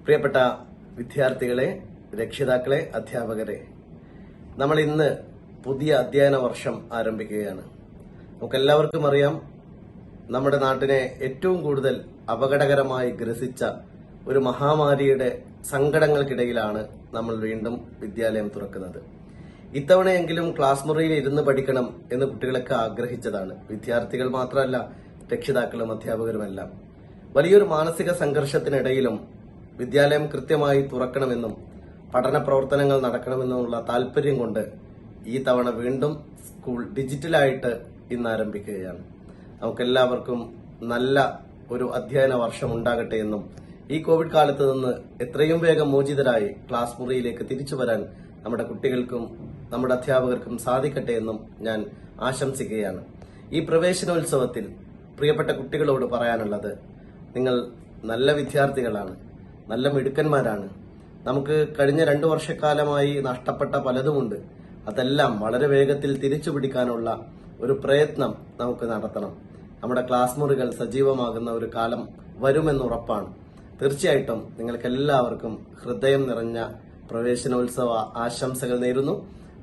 പ്രിയപ്പെട്ട വിദ്യാർത്ഥികളെ, രക്ഷിതാക്കളെ, അധ്യാപകരെ, നമ്മൾ ഇന്ന് പുതിയ അധ്യയന വർഷം ആരംഭിക്കുകയാണ്. നമുക്കെല്ലാവർക്കും അറിയാം, നമ്മുടെ നാട്ടിനെ ഏറ്റവും കൂടുതൽ അപകടകരമായി ഗ്രസിച്ച ഒരു മഹാമാരിയുടെ സങ്കടങ്ങൾക്കിടയിലാണ് നമ്മൾ വീണ്ടും വിദ്യാലയം തുറക്കുന്നത്. ഇത്തവണയെങ്കിലും ക്ലാസ് മുറിയിൽ ഇരുന്ന് പഠിക്കണം എന്ന് കുട്ടികളൊക്കെ ആഗ്രഹിച്ചതാണ്. വിദ്യാർത്ഥികൾ മാത്രമല്ല, രക്ഷിതാക്കളും അധ്യാപകരുമെല്ലാം. വലിയൊരു മാനസിക സംഘർഷത്തിനിടയിലും വിദ്യാലയം കൃത്യമായി തുറക്കണമെന്നും പഠന പ്രവർത്തനങ്ങൾ നടക്കണമെന്നുമുള്ള താല്പര്യം കൊണ്ട് ഈ തവണ വീണ്ടും സ്കൂൾ ഡിജിറ്റലായിട്ട് ഇന്ന് ആരംഭിക്കുകയാണ്. നമുക്കെല്ലാവർക്കും നല്ല ഒരു അധ്യയന വർഷം ഉണ്ടാകട്ടെ എന്നും ഈ കോവിഡ് കാലത്ത് നിന്ന് എത്രയും വേഗം മോചിതരായി ക്ലാസ് മുറിയിലേക്ക് തിരിച്ചു വരാൻ നമ്മുടെ കുട്ടികൾക്കും നമ്മുടെ അധ്യാപകർക്കും സാധിക്കട്ടെ എന്നും ഞാൻ ആശംസിക്കുകയാണ്. ഈ പ്രവേശനോത്സവത്തിൽ പ്രിയപ്പെട്ട കുട്ടികളോട് പറയാനുള്ളത്, നിങ്ങൾ നല്ല വിദ്യാർത്ഥികളാണ്, നല്ല മിടുക്കന്മാരാണ്. നമുക്ക് കഴിഞ്ഞ 2 വർഷക്കാലമായി നഷ്ടപ്പെട്ട പലതുമുണ്ട്. അതെല്ലാം വളരെ വേഗത്തിൽ തിരിച്ചു പിടിക്കാനുള്ള ഒരു പ്രയത്നം നമുക്ക് നടത്തണം. നമ്മുടെ ക്ലാസ് മുറികൾ സജീവമാകുന്ന ഒരു കാലം വരുമെന്നുറപ്പാണ്. തീർച്ചയായിട്ടും നിങ്ങൾക്ക് എല്ലാവർക്കും ഹൃദയം നിറഞ്ഞ പ്രവേശനോത്സവ ആശംസകൾ നേരുന്നു.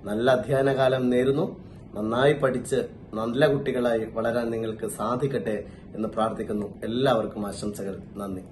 നല്ല അധ്യയന കാലം നേരുന്നു. നന്നായി പഠിച്ച് നല്ല കുട്ടികളായി വളരാൻ നിങ്ങൾക്ക് സാധിക്കട്ടെ എന്ന് പ്രാർത്ഥിക്കുന്നു. എല്ലാവർക്കും ആശംസകൾ. നന്ദി.